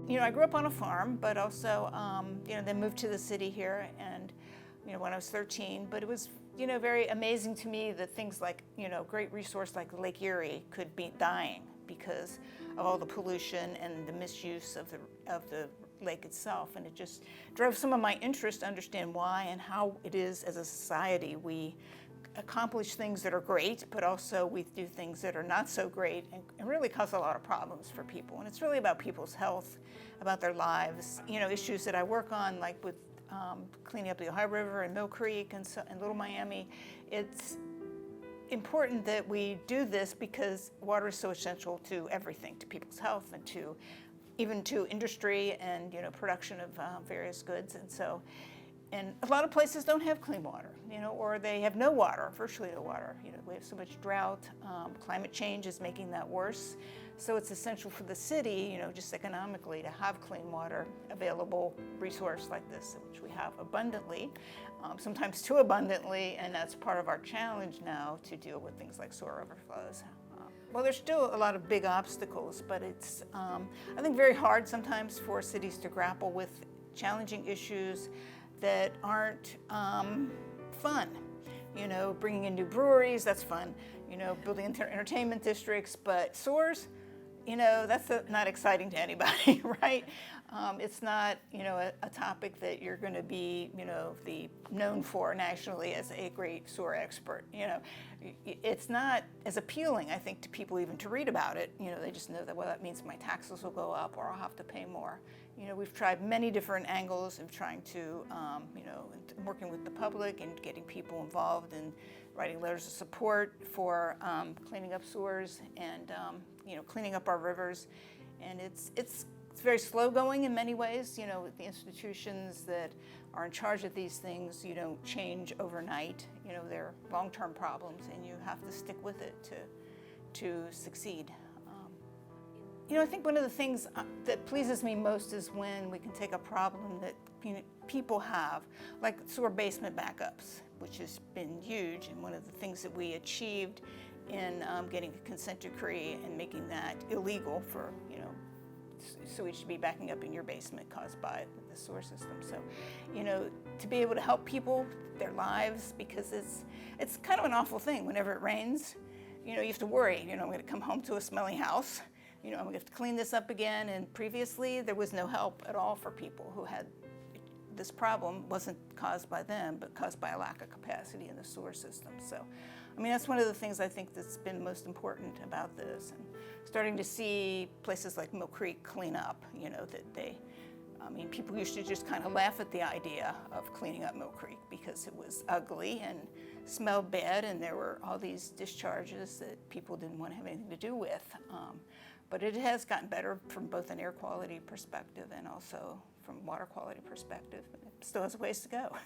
You know, I grew up on a farm, but also, then moved to the city here, and, when I was 13, but it was, very amazing to me that things like, great resource like Lake Erie could be dying because of all the pollution and the misuse of the lake itself. And it just drove some of my interest to understand why and how it is as a society we accomplish things that are great, but also we do things that are not so great and really cause a lot of problems for people. And it's really about people's health, about their lives, issues that I work on, like with cleaning up the Ohio River and Mill Creek and Little Miami. It's important that we do this because water is so essential to everything, to people's health and even to industry and production of various goods. And a lot of places don't have clean water, or they have no water, virtually no water. We have so much drought. Climate change is making that worse. So it's essential for the city, just economically, to have clean water available, resource like this, which we have abundantly, sometimes too abundantly, and that's part of our challenge now to deal with things like sewer overflows. Well, there's still a lot of big obstacles, but it's, I think, very hard sometimes for cities to grapple with challenging issues that aren't fun. Bringing in new breweries, that's fun. Building entertainment districts, but sewers, that's not exciting to anybody, right? It's not, a topic that you're going to be, known for nationally as a great sewer expert. It's not as appealing, I think, to people even to read about it. They just know that, well, that means my taxes will go up or I'll have to pay more. We've tried many different angles of trying to, working with the public and getting people involved and writing letters of support for cleaning up sewers and, cleaning up our rivers. And it's very slow going in many ways. The institutions that are in charge of these things, you don't change overnight. They're long-term problems, and you have to stick with it to succeed. I think one of the things that pleases me most is when we can take a problem that people have, like sewer basement backups, which has been huge, and one of the things that we achieved in getting a consent decree and making that illegal for, sewage to be backing up in your basement caused by the sewer system. So, to be able to help people, their lives, because it's kind of an awful thing. Whenever it rains, you have to worry, I'm going to come home to a smelly house. I'm going to have to clean this up again. And previously, there was no help at all for people who had this problem. Wasn't caused by them, but caused by a lack of capacity in the sewer system. So, that's one of the things I think that's been most important about this. And starting to see places like Mill Creek clean up, people used to just kind of laugh at the idea of cleaning up Mill Creek because it was ugly and smelled bad, and there were all these discharges that people didn't want to have anything to do with. But it has gotten better from both an air quality perspective and also from water quality perspective. It still has a ways to go.